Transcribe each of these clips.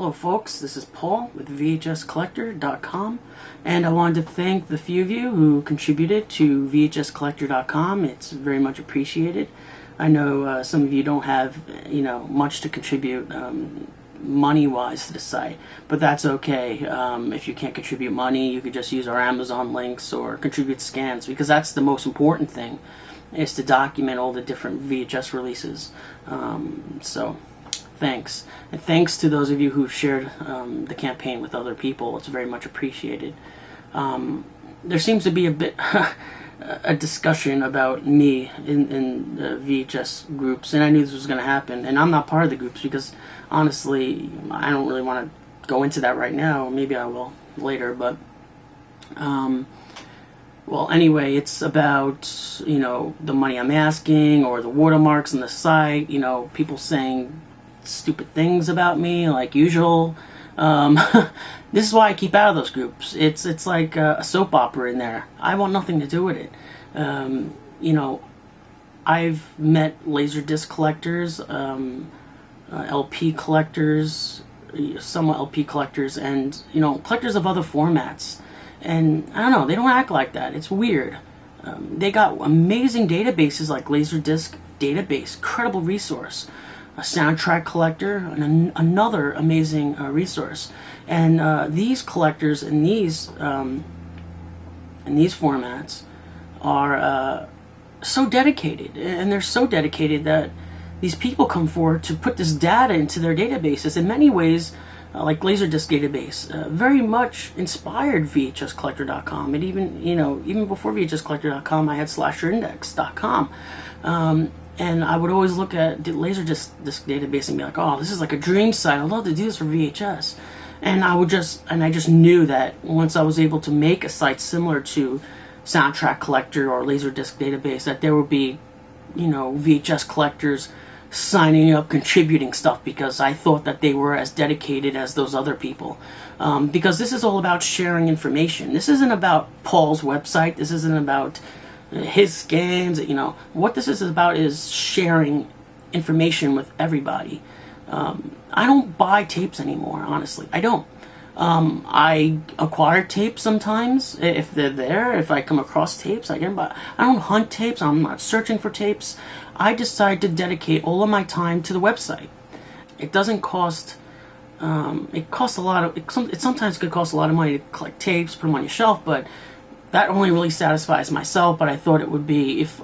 Hello folks, this is Paul with VHScollector.com, and I wanted to thank the few of you who contributed to VHScollector.com. It's very much appreciated. I know some of you don't have, much to contribute money-wise to the site, but that's okay. If you can't contribute money, you could just use our Amazon links or contribute scans, because that's the most important thing, is to document all the different VHS releases. So thanks. And thanks to those of you who've shared the campaign with other people. It's very much appreciated. There seems to be a bit a discussion about me in the VHS groups, and I knew this was going to happen. And I'm not part of the groups because, honestly, I don't really want to go into that right now. Maybe I will later, but well, anyway, it's about, the money I'm asking, or the watermarks on the site, people saying stupid things about me like usual. This is why I keep out of those groups. It's like a soap opera in there. I want nothing to do with it. I've met Laserdisc collectors, LP collectors, somewhat LP collectors, and collectors of other formats. And I don't know, they don't act like that. It's weird. They got amazing databases like Laserdisc Database, incredible resource. A soundtrack collector, and another amazing resource. And these collectors in these formats are so dedicated, and they're so dedicated that these people come forward to put this data into their databases. In many ways, like Laserdisc Database, very much inspired VHScollector.com. And even before VHScollector.com, I had slasherindex.com. And I would always look at the Laserdisc database and be like, oh, this is like a dream site. I'd love to do this for VHS. And I just knew that once I was able to make a site similar to Soundtrack Collector or Laserdisc Database, that there would be, VHS collectors signing up, contributing stuff, because I thought that they were as dedicated as those other people. Because this is all about sharing information. This isn't about Paul's website. This isn't about his scans. What this is about is sharing information with everybody. I don't buy tapes anymore, honestly. I don't. I acquire tapes sometimes if they're there. If I come across tapes, I can buy. I don't hunt tapes. I'm not searching for tapes. I decide to dedicate all of my time to the website. It doesn't cost. It costs a lot of. It sometimes could cost a lot of money to collect tapes, put them on your shelf, but that only really satisfies myself. But I thought it would be if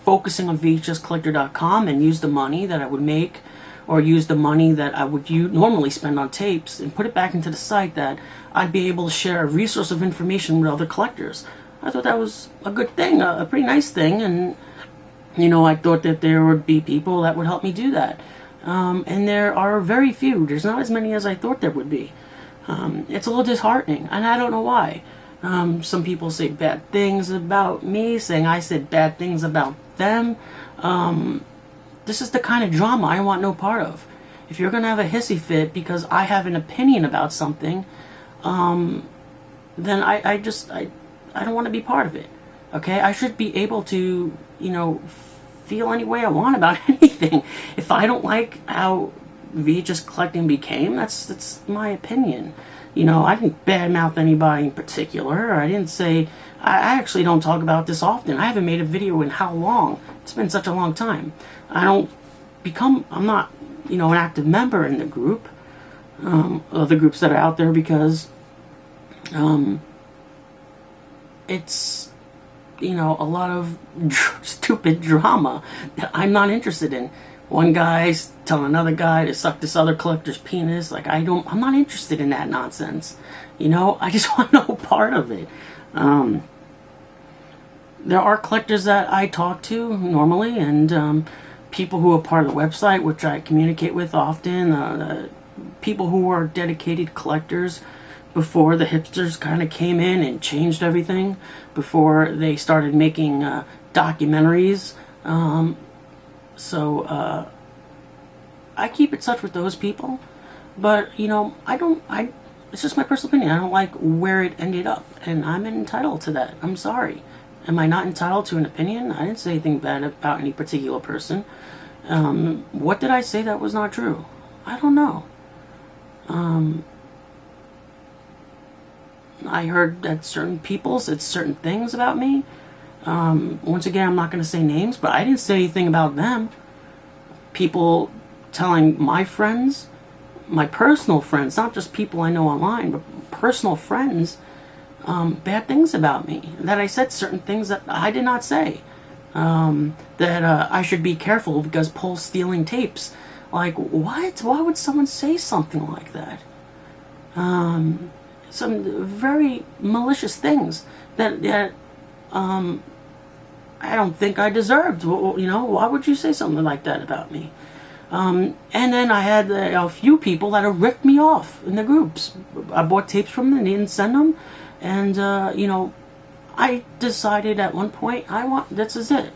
focusing on VHScollector.com and use the money that I would make, or use the money that I would normally spend on tapes and put it back into the site, that I'd be able to share a resource of information with other collectors. I thought that was a good thing, a pretty nice thing, and I thought that there would be people that would help me do that. And there are very few. There's not as many as I thought there would be. It's a little disheartening, and I don't know why. Some people say bad things about me, saying I said bad things about them. This is the kind of drama I want no part of. If you're going to have a hissy fit because I have an opinion about something, then I don't want to be part of it. Okay? I should be able to, feel any way I want about anything. If I don't like how VHS collecting became, that's my opinion. I didn't badmouth anybody in particular. Or I didn't say. I actually don't talk about this often. I haven't made a video in how long? It's been such a long time. I'm not, an active member in the group, of the groups that are out there, because it's, a lot of stupid drama that I'm not interested in. One guy's telling another guy to suck this other collector's penis. Like, I'm not interested in that nonsense. I just want no part of it. There are collectors that I talk to normally, and people who are part of the website, which I communicate with often. People who are dedicated collectors before the hipsters kind of came in and changed everything, before they started making documentaries. So I keep in touch with those people, but it's just my personal opinion. I don't like where it ended up, and I'm entitled to that. I'm sorry. Am I not entitled to an opinion? I didn't say anything bad about any particular person. What did I say that was not true? I don't know. I heard that certain people said certain things about me. Once again, I'm not going to say names, but I didn't say anything about them. People telling my friends, my personal friends, not just people I know online, but personal friends, bad things about me. That I said certain things that I did not say. That I should be careful because Paul's stealing tapes. Like, what? Why would someone say something like that? Some very malicious things that I don't think I deserved. You know, why would you say something like that about me? And then I had a few people that have ripped me off in the groups. I bought tapes from them and they didn't send them. And, you know, I decided at one point, this is it.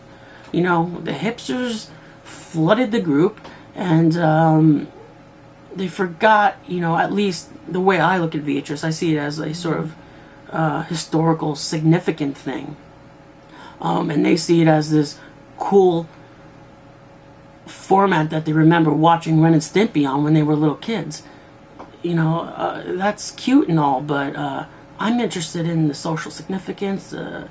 You know, the hipsters flooded the group and they forgot, you know, at least the way I look at VHS, I see it as a sort of historical, significant thing. And they see it as this cool format that they remember watching Ren and Stimpy on when they were little kids. You know, that's cute and all, but I'm interested in the social significance, the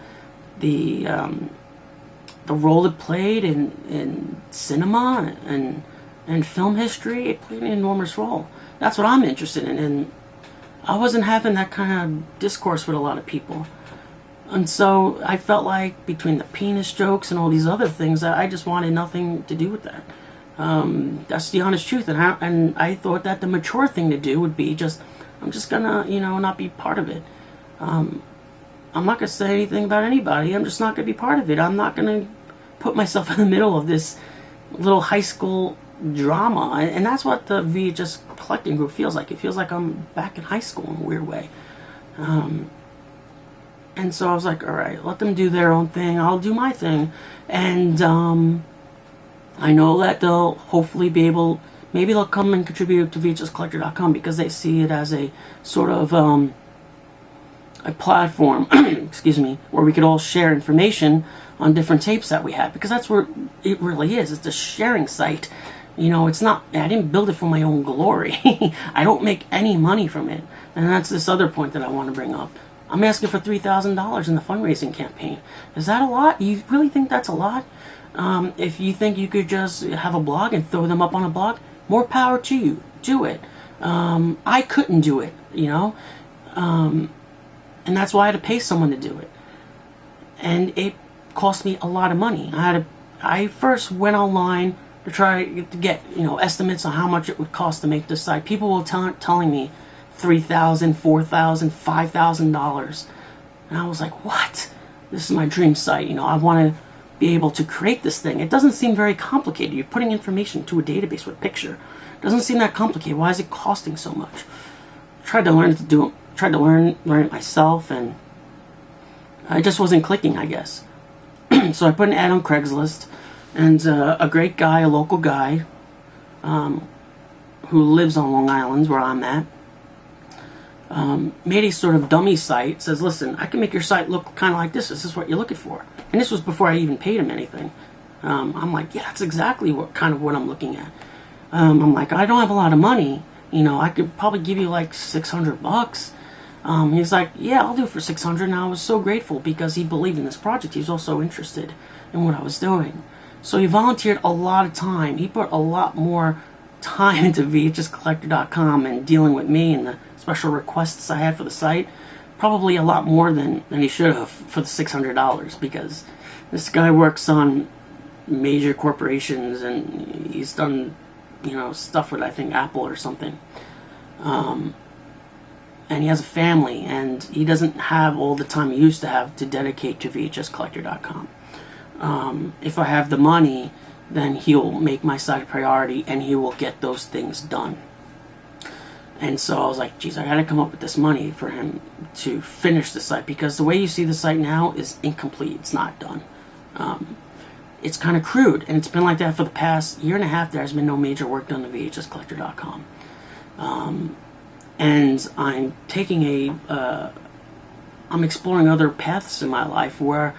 role it played in cinema and film history. It played an enormous role. That's what I'm interested in, and I wasn't having that kind of discourse with a lot of people. And so I felt like between the penis jokes and all these other things, I just wanted nothing to do with that. That's the honest truth. And I thought that the mature thing to do would be I'm just gonna, you know, not be part of it. I'm not gonna say anything about anybody. I'm just not gonna be part of it. I'm not gonna put myself in the middle of this little high school drama. And that's what the VHS collecting group feels like. It feels like I'm back in high school in a weird way. And so I was like, all right, let them do their own thing. I'll do my thing. And I know that they'll hopefully be able, maybe they'll come and contribute to VHScollector.com because they see it as a sort of a platform, excuse me, where we could all share information on different tapes that we have. Because that's where it really is. It's a sharing site. You know, it's not, I didn't build it for my own glory. I don't make any money from it. And that's this other point that I want to bring up. I'm asking for $3,000 in the fundraising campaign. Is that a lot? You really think that's a lot? If you think you could just have a blog and throw them up on a blog, more power to you. Do it. I couldn't do it, you know? And that's why I had to pay someone to do it. And it cost me a lot of money. I first went online to try to get, you know, estimates on how much it would cost to make this site. People were telling me $3,000, $4,000, $5,000. And I was like, what? This is my dream site. You know, I want to be able to create this thing. It doesn't seem very complicated. You're putting information to a database with a picture. It doesn't seem that complicated. Why is it costing so much? Tried to learn it myself, and I just wasn't clicking, I guess. So I put an ad on Craigslist, and a great guy, a local guy, who lives on Long Island, where I'm at, made a sort of dummy site. Says, listen, I can make your site look kind of like this. This is what you're looking for. And this was before I even paid him anything. I'm like, yeah, that's exactly what I'm looking at. I'm like, I don't have a lot of money. You know, I could probably give you like $600. He's like, yeah, I'll do it for $600. And I was so grateful because he believed in this project. He was also interested in what I was doing. So he volunteered a lot of time. He put a lot more time into VHScollector.com and dealing with me and the special requests I had for the site. Probably a lot more than he should have for the $600, because this guy works on major corporations and he's done, you know, stuff with, I think, Apple or something. And he has a family, and he doesn't have all the time he used to have to dedicate to VHScollector.com. If I have the money, then he'll make my site a priority and he will get those things done. And so I was like, geez, I gotta come up with this money for him to finish the site, because the way you see the site now is incomplete. It's not done. It's kind of crude, and it's been like that for the past year and a half. There has been no major work done to VHScollector.com. And I'm taking I'm exploring other paths in my life where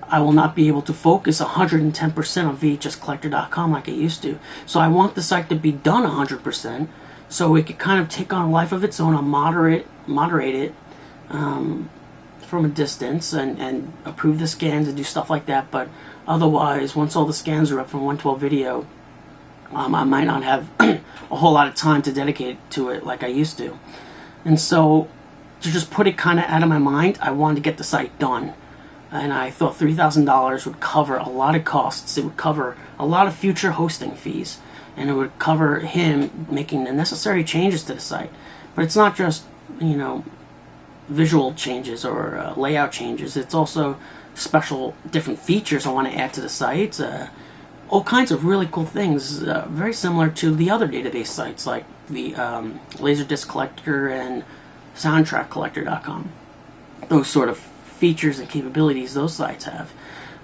I will not be able to focus 110% on VHScollector.com like I used to. So I want the site to be done 100%. so it could kind of take on a life of its own. I'll moderate it from a distance and approve the scans and do stuff like that. But otherwise, once all the scans are up from 112 video, I might not have a whole lot of time to dedicate to it like I used to. And so, to just put it kind of out of my mind, I wanted to get the site done. And I thought $3,000 would cover a lot of costs. It would cover a lot of future hosting fees. And it would cover him making the necessary changes to the site. But it's not just, you know, visual changes or layout changes. It's also special different features I want to add to the site. All kinds of really cool things, very similar to the other database sites like the Laserdisc Collector and SoundtrackCollector.com. Those sort of features and capabilities those sites have.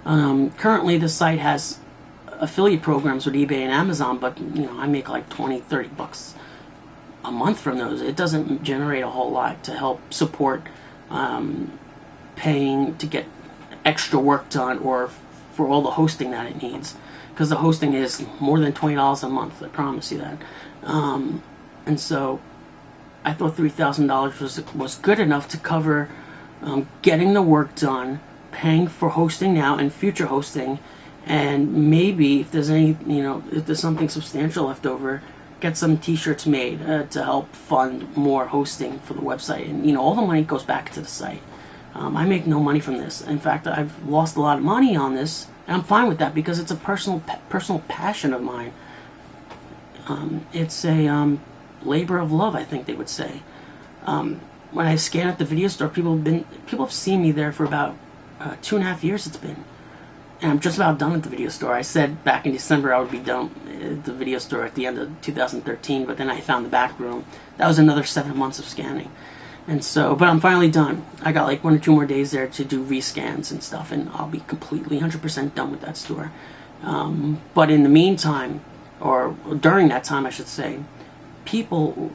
Currently, the site has affiliate programs with eBay and Amazon, but you know, I make like $20-30 a month from those. It doesn't generate a whole lot to help support paying to get extra work done or for all the hosting that it needs, because the hosting is more than $20 a month, I promise you that. And so I thought $3,000 was good enough to cover getting the work done, paying for hosting now and future hosting, and maybe if there's any, you know, if there's something substantial left over, get some t-shirts made to help fund more hosting for the website. And you know, all the money goes back to the site. I make no money from this. In fact, I've lost a lot of money on this, and I'm fine with that because it's a personal passion of mine. It's a labor of love, I think they would say. When I scan at the video store, people have seen me there for about 2.5 years. It's been, and I'm just about done at the video store. I said back in December I would be done at the video store at the end of 2013, but then I found the back room. That was another 7 months of scanning. And so, but I'm finally done. I got like 1 or 2 more days there to do rescans and stuff, and I'll be completely 100% done with that store. But in the meantime, or during that time I should say, people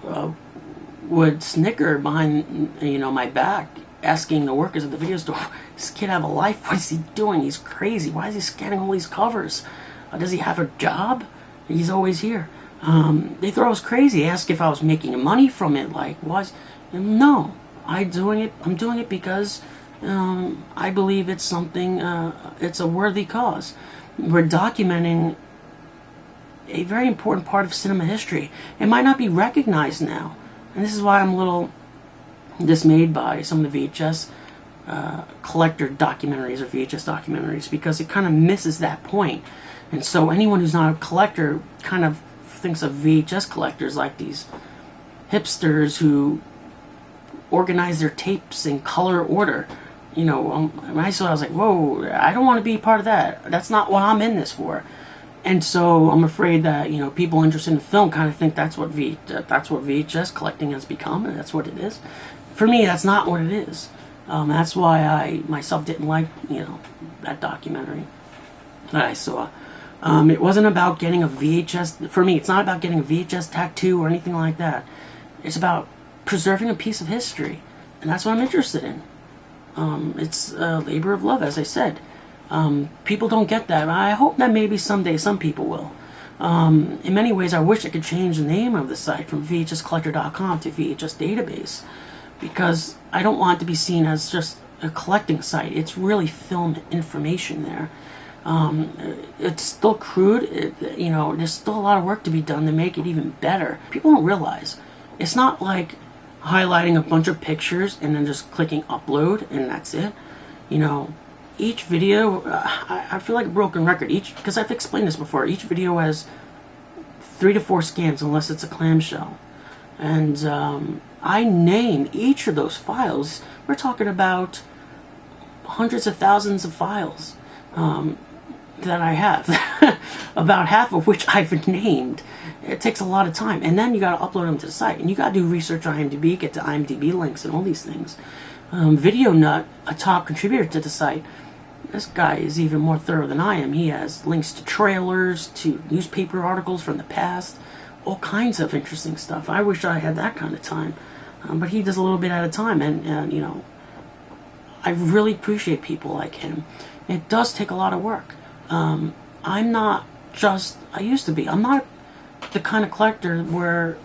would snicker behind, you know, my back, asking the workers at the video store, "Does this kid have a life? What is he doing? He's crazy. Why is he scanning all these covers? Does he have a job? He's always here." They thought I was crazy. Asked if I was making money from it. Like, was no, I'm doing it because I believe it's something. It's a worthy cause. We're documenting a very important part of cinema history. It might not be recognized now, and this is why I'm a little dismayed by some of the VHS collector documentaries or VHS documentaries, because it kind of misses that point. And so anyone who's not a collector kind of thinks of VHS collectors like these hipsters who organize their tapes in color order. You know, when I saw it, I was like, whoa, I don't want to be part of that. That's not what I'm in this for. And so I'm afraid that, you know, people interested in film kind of think that's what VHS collecting has become, and that's what it is. For me, that's not what it is. That's why I myself didn't like, you know, that documentary that I saw. It wasn't about getting a VHS. For me, it's not about getting a VHS tattoo or anything like that. It's about preserving a piece of history, and that's what I'm interested in. It's a labor of love, as I said. People don't get that. I hope that maybe someday some people will. In many ways, I wish I could change the name of the site from VHScollector.com to VHS Database, because I don't want it to be seen as just a collecting site. It's really film information there. It's still crude. You know, there's still a lot of work to be done to make it even better. People don't realize it's not like highlighting a bunch of pictures and then just clicking upload and that's it. You know, each video, I feel like a broken record. Because I've explained this before, each video has 3 to 4 scans unless it's a clamshell. And I name each of those files. We're talking about hundreds of thousands of files that I have, about half of which I've named. It takes a lot of time, and then you got to upload them to the site, and you got to do research on IMDb, get to IMDb links, and all these things. Video Nut, a top contributor to the site, this guy is even more thorough than I am. He has links to trailers, to newspaper articles from the past, all kinds of interesting stuff. I wish I had that kind of time, but he does a little bit at a time, and you know, I really appreciate people like him. It does take a lot of work. I'm not just, I used to be, I'm not the kind of collector where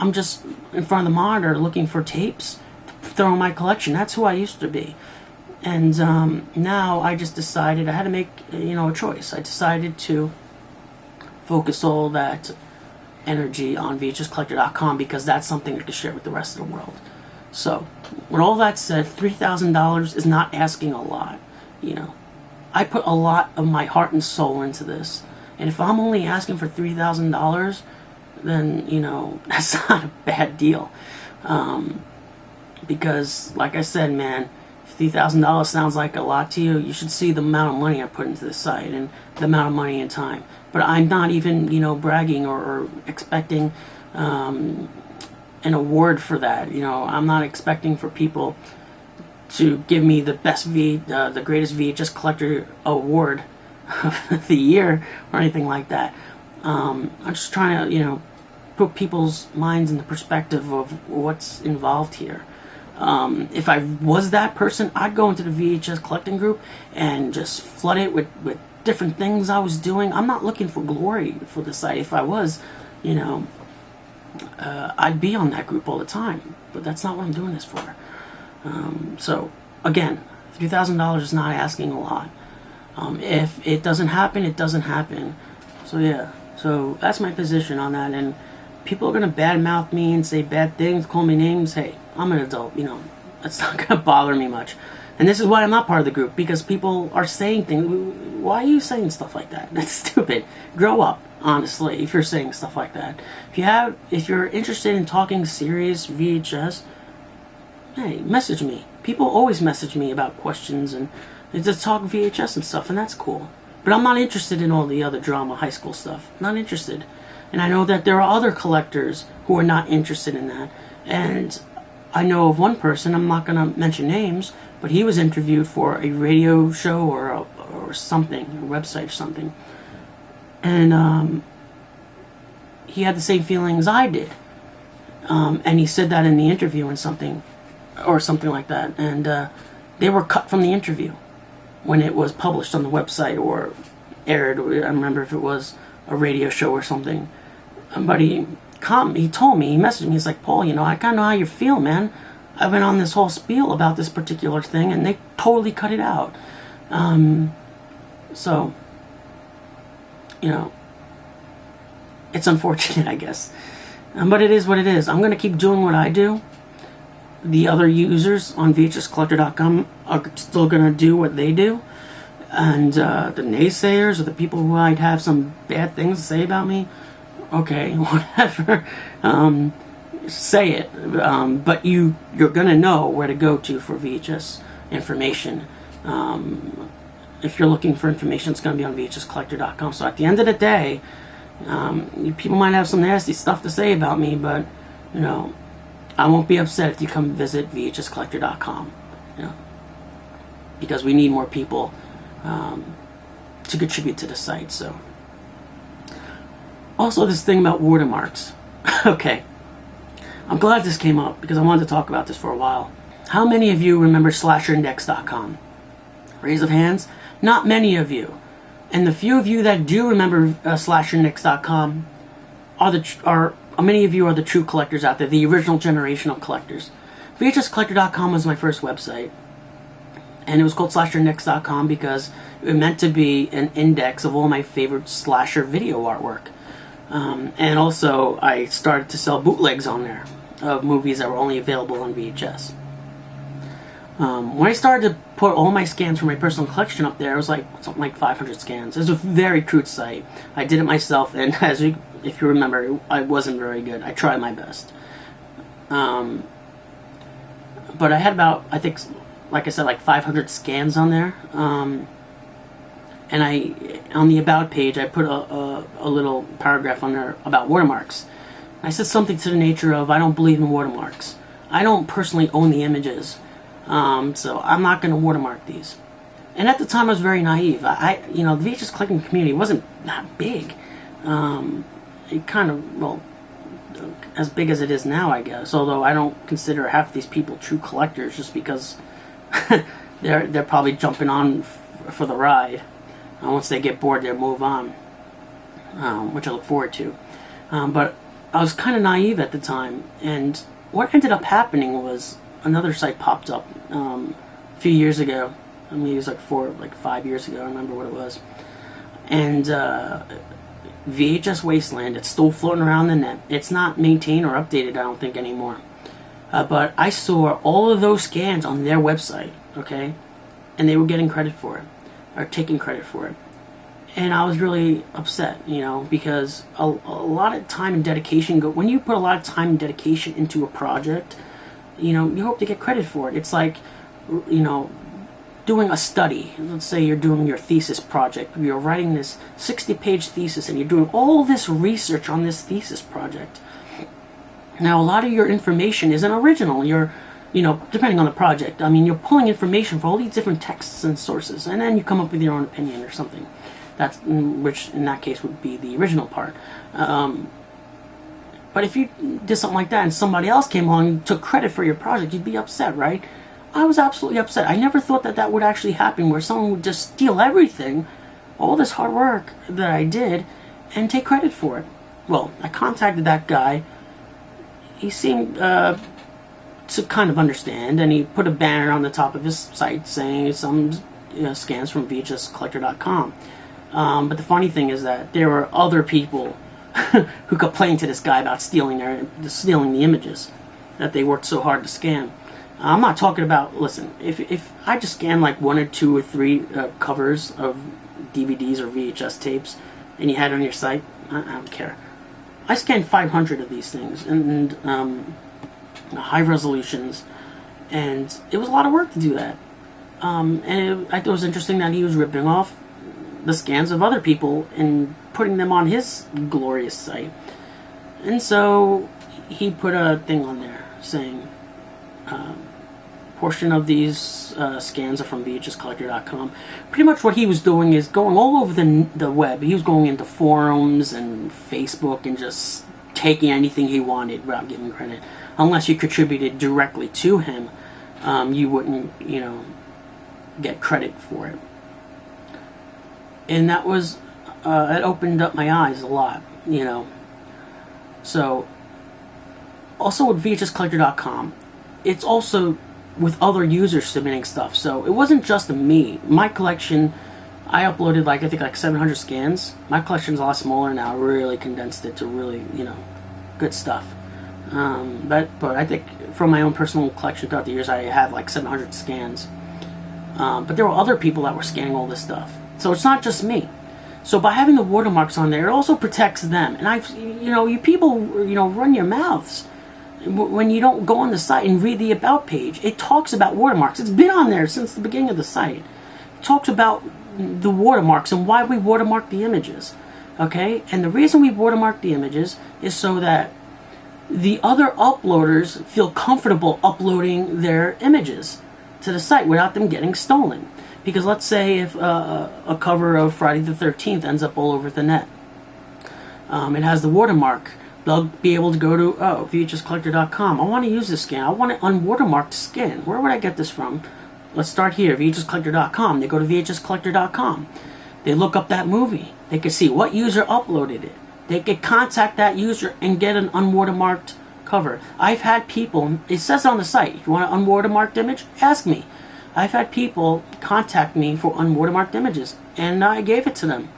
I'm just in front of the monitor looking for tapes to throw in my collection. That's who I used to be. And now I just decided I had to make, a choice. I decided to focus all that energy on VHScollector.com because that's something I can share with the rest of the world. So, with all that said, $3,000 is not asking a lot. I put a lot of my heart and soul into this. And if I'm only asking for $3,000, then, that's not a bad deal. Because, like I said, man, if $3,000 sounds like a lot to you, you should see the amount of money I put into this site and the amount of money and time. But I'm not even, bragging or expecting an award for that. I'm not expecting for people to give me the the greatest VHS collector award of the year or anything like that. I'm just trying to, put people's minds in the perspective of what's involved here. If I was that person, I'd go into the VHS collecting group and just flood it with different things I was doing. I'm not looking for glory for the site. If I was, I'd be on that group all the time. But that's not what I'm doing this for. So, again, $3,000 is not asking a lot. If it doesn't happen, it doesn't happen. So, yeah. So, that's my position on that. And people are going to badmouth me and say bad things, call me names. Hey, I'm an adult, That's not going to bother me much. And this is why I'm not part of the group, because people are saying things. Why are you saying stuff like that? That's stupid. Grow up, honestly, if you're saying stuff like that. If you're interested in talking serious VHS, hey, message me. People always message me about questions and just talk VHS and stuff, and that's cool. But I'm not interested in all the other drama, high school stuff. Not interested. And I know that there are other collectors who are not interested in that. And I know of one person, I'm not going to mention names, but he was interviewed for a radio show or something, a website or something. And he had the same feelings I did. And he said that in the interview and something like that. And they were cut from the interview when it was published on the website or aired. I don't remember if it was a radio show or something. But he told me, he messaged me, he's like, Paul, I kind of know how you feel, man. I've been on this whole spiel about this particular thing, and they totally cut it out. So, it's unfortunate, I guess. But it is what it is. I'm going to keep doing what I do. The other users on VHScollector.com are still going to do what they do. And the naysayers or the people who might have some bad things to say about me, okay, whatever, say it. But you're going to know where to go to for VHS information. If you're looking for information, it's going to be on VHScollector.com. So at the end of the day, people might have some nasty stuff to say about me, but, I won't be upset if you come visit VHScollector.com. Because we need more people to contribute to the site. So, also this thing about watermarks. Okay, I'm glad this came up because I wanted to talk about this for a while. How many of you remember slasherindex.com? Raise of hands. Not many of you. And the few of you that do remember slasherindex.com are many of you are the true collectors out there, the original generation of collectors. VHScollector.com was my first website. And it was called slasherindex.com because it meant to be an index of all my favorite slasher video artwork. And also, I started to sell bootlegs on there of movies that were only available on VHS. When I started to put all my scans from my personal collection up there, it was like something like 500 scans. It was a very crude site. I did it myself, and if you remember, I wasn't very good. I tried my best. But I had about, I think, like I said, like 500 scans on there. And on the About page, I put a little paragraph on there about watermarks. I said something to the nature of, I don't believe in watermarks. I don't personally own the images. So I'm not going to watermark these. And at the time, I was very naive. The VHS collecting community wasn't that big. It kind of, well, as big as it is now, I guess. Although I don't consider half these people true collectors just because they're probably jumping on for the ride. Once they get bored, they'll move on, which I look forward to. But I was kind of naive at the time, and what ended up happening was another site popped up a few years ago. I mean, it was like 5 years ago. I remember what it was, and VHS Wasteland. It's still floating around the net. It's not maintained or updated, I don't think, anymore. But I saw all of those scans on their website, okay, and they were getting credit for it, or taking credit for it. And I was really upset, because a lot of time and dedication when you put a lot of time and dedication into a project, you hope to get credit for it. It's like, doing a study. Let's say you're doing your thesis project. You're writing this 60-page thesis, and you're doing all this research on this thesis project. Now, a lot of your information isn't original. You're, depending on the project, you're pulling information from all these different texts and sources, and then you come up with your own opinion or something. Which in that case would be the original part. But if you did something like that and somebody else came along and took credit for your project, you'd be upset, right? I was absolutely upset. I never thought that would actually happen, where someone would just steal everything, all this hard work that I did, and take credit for it. Well, I contacted that guy. He seemed to kind of understand, and he put a banner on the top of his site saying some scans from VHScollector.com. But the funny thing is that there were other people who complained to this guy about stealing the images that they worked so hard to scan. I'm not talking about, listen, if I just scan like 1 or 2 or 3 covers of DVDs or VHS tapes and you had it on your site, I don't care. I scanned 500 of these things and high resolutions, and it was a lot of work to do that. And I thought it was interesting that he was ripping off the scans of other people and putting them on his glorious site. And so he put a thing on there saying, portion of these scans are from VHScollector.com. Pretty much what he was doing is going all over the web. He was going into forums and Facebook and just taking anything he wanted without giving credit. Unless you contributed directly to him, you wouldn't, get credit for it. And that was, it opened up my eyes a lot, So, also with VHScollector.com, it's also with other users submitting stuff. So it wasn't just me. My collection, I uploaded I think 700 scans. My collection's a lot smaller now. I really condensed it to really, good stuff. But I think from my own personal collection throughout the years, I have 700 scans. But there were other people that were scanning all this stuff. So it's not just me. So by having the watermarks on there, it also protects them. And you people, run your mouths when you don't go on the site and read the About page. It talks about watermarks. It's been on there since the beginning of the site. It talks about the watermarks and why we watermark the images. Okay? And the reason we watermark the images is so that the other uploaders feel comfortable uploading their images to the site without them getting stolen. Because let's say if a cover of Friday the 13th ends up all over the net, it has the watermark. They'll be able to go to VHScollector.com. I want to use this scan. I want an unwatermarked scan. Where would I get this from? Let's start here, VHScollector.com. They go to VHScollector.com. They look up that movie. They can see what user uploaded it. They could contact that user and get an unwatermarked cover. I've had people, it says on the site, if you want an unwatermarked image, ask me. I've had people contact me for unwatermarked images, and I gave it to them.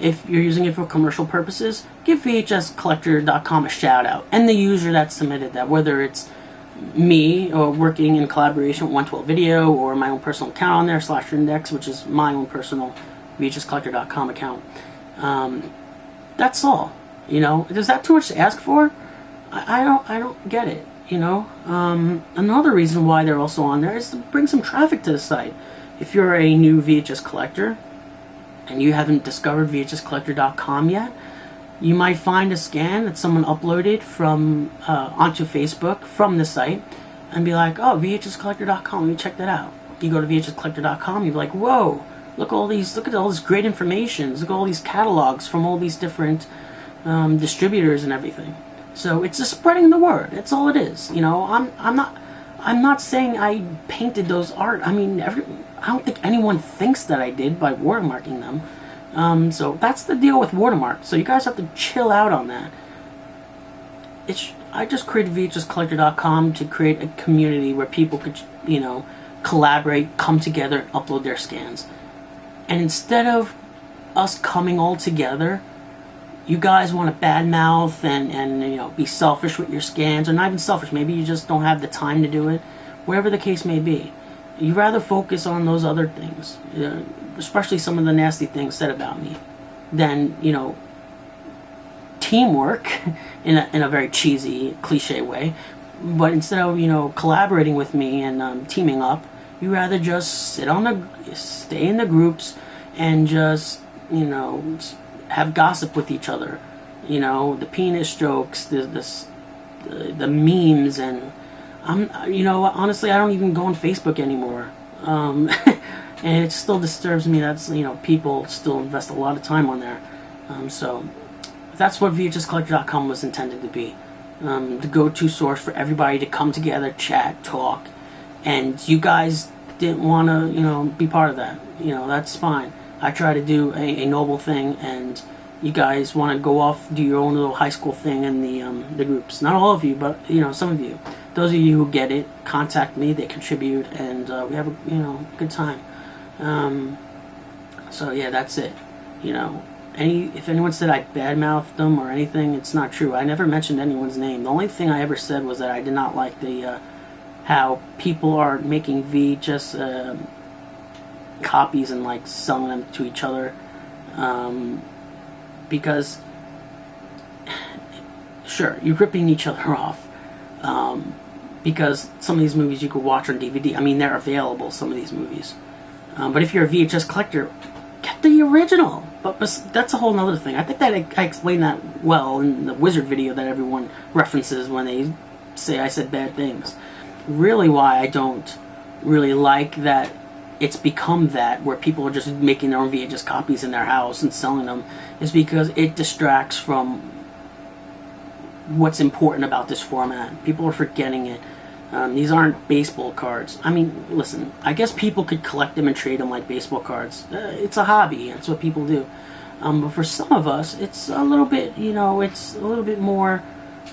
If you're using it for commercial purposes, give VHScollector.com a shout out, and the user that submitted that, whether it's me or working in collaboration with 112 Video or my own personal account on there, /index, which is my own personal VHScollector.com account. That's all. Is that too much to ask for? I don't get it. Another reason why they're also on there is to bring some traffic to the site. If you're a new VHS collector and you haven't discovered VHScollector.com yet, you might find a scan that someone uploaded from onto Facebook from the site and be like, oh, VHScollector.com, let me check that out. You go to VHScollector.com, you're like, whoa, look at all this great information, look at all these catalogs from all these different distributors and everything. So it's just spreading the word. That's all it is. I'm not saying I painted those art. I don't think anyone thinks that I did by watermarking them. So that's the deal with watermarks. So you guys have to chill out on that. I just created VHScollector.com to create a community where people could, collaborate, come together, and upload their scans. And instead of us coming all together, you guys want to badmouth and be selfish with your scans, or not even selfish. Maybe you just don't have the time to do it. Wherever the case may be, you rather focus on those other things, especially some of the nasty things said about me, than teamwork in a very cheesy, cliche way. But instead of collaborating with me and teaming up, you rather just stay in the groups and just have gossip with each other. The penis jokes, the memes, and honestly, I don't even go on Facebook anymore. And it still disturbs me that people still invest a lot of time on there. So that's what VHScollector.com was intended to be. The go-to source for everybody to come together, chat, talk. And you guys didn't want to, be part of that. That's fine. I try to do a noble thing, and you guys want to go off, do your own little high school thing in the groups. Not all of you, but some of you. Those of you who get it, contact me. They contribute, and we have a good time. So yeah, that's it. If anyone said I badmouthed them or anything, it's not true. I never mentioned anyone's name. The only thing I ever said was that I did not like how people are making VHS copies and selling them to each other, because sure, you're ripping each other off, because some of these movies you could watch on DVD. I mean, they're available, some of these movies, but if you're a VHS collector, get the original. But that's a whole nother thing. I think that I explained that well in the Wizard video that everyone references when they say I said bad things. Really, why I don't really like that it's become that, where people are just making their own VHS copies in their house and selling them, is because it distracts from what's important about this format. People are forgetting it. These aren't baseball cards. I mean, listen, I guess people could collect them and trade them like baseball cards. It's a hobby. That's what people do. But for some of us, it's a little bit, it's a little bit more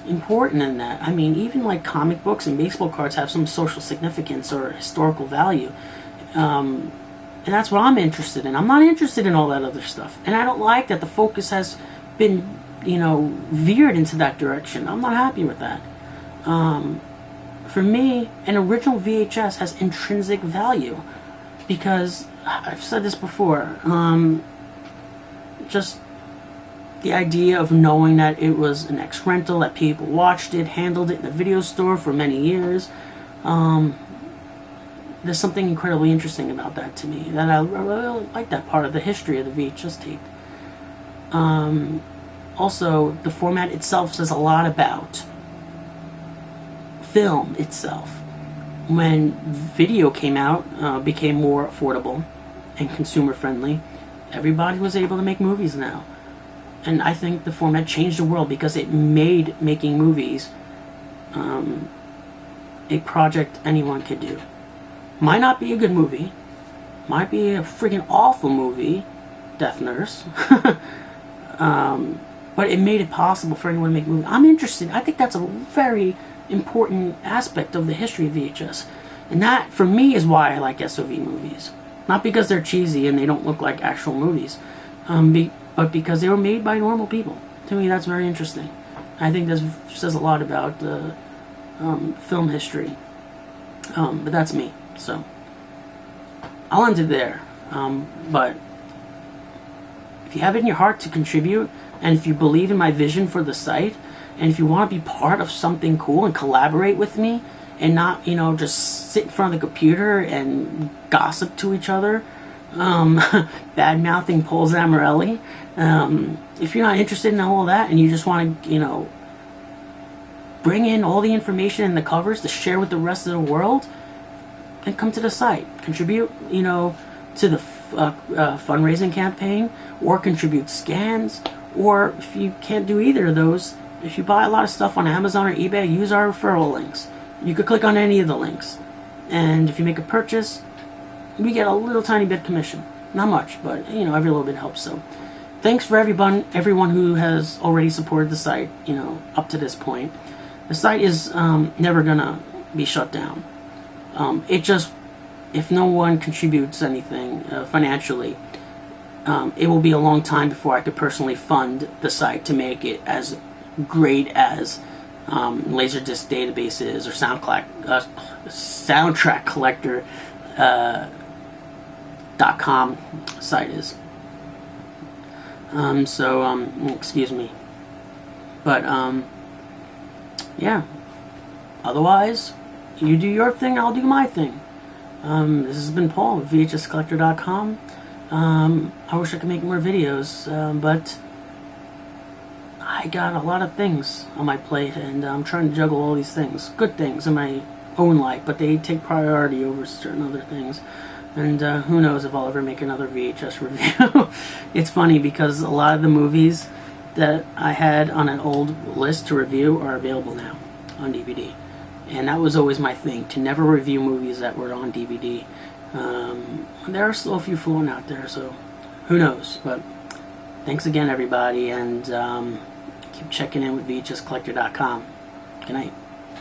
important than that. I mean, even comic books and baseball cards have some social significance or historical value. And that's what I'm interested in. I'm not interested in all that other stuff. And I don't like that the focus has been, veered into that direction. I'm not happy with that. For me, an original VHS has intrinsic value, because I've said this before, just the idea of knowing that it was an ex-rental, that people watched it, handled it in a video store for many years. There's something incredibly interesting about that to me, that I really like that part of the history of the VHS tape. Also, the format itself says a lot about film itself. When video came out, became more affordable and consumer friendly, everybody was able to make movies now. And I think the format changed the world because it made making movies a project anyone could do. Might not be a good movie, might be a freaking awful movie, Death Nurse, but it made it possible for anyone to make movies. I'm interested. I think that's a very important aspect of the history of VHS. And that, for me, is why I like SOV movies. Not because they're cheesy and they don't look like actual movies, but because they were made by normal people. To me, that's very interesting. I think this says a lot about film history. But that's me. So I'll end it there. But if you have it in your heart to contribute, and if you believe in my vision for the site, and if you want to be part of something cool and collaborate with me, and not, just sit in front of the computer and gossip to each other, bad-mouthing Paul Zamorelli, if you're not interested in all that, and you just want to, bring in all the information in the covers to share with the rest of the world, then come to the site. Contribute, to the fundraising campaign, or contribute scans, or if you can't do either of those, if you buy a lot of stuff on Amazon or eBay, use our referral links. You could click on any of the links, and if you make a purchase, we get a little tiny bit of commission. Not much, but every little bit helps. So thanks for everyone who has already supported the site, up to this point. The site is never gonna be shut down. If no one contributes anything financially, it will be a long time before I could personally fund the site to make it as great as Laserdisc databases or soundtrack collector .com site is. Excuse me. But yeah. Otherwise, you do your thing, I'll do my thing. This has been Paul with VHScollector.com. I wish I could make more videos, but I got a lot of things on my plate, and I'm trying to juggle all these things, good things in my own life, but they take priority over certain other things. And who knows if I'll ever make another VHS review. It's funny because a lot of the movies that I had on an old list to review are available now on DVD. And that was always my thing, to never review movies that were on DVD. There are still a few floating out there, so who knows. But thanks again, everybody, and keep checking in with VHScollector.com. Good night.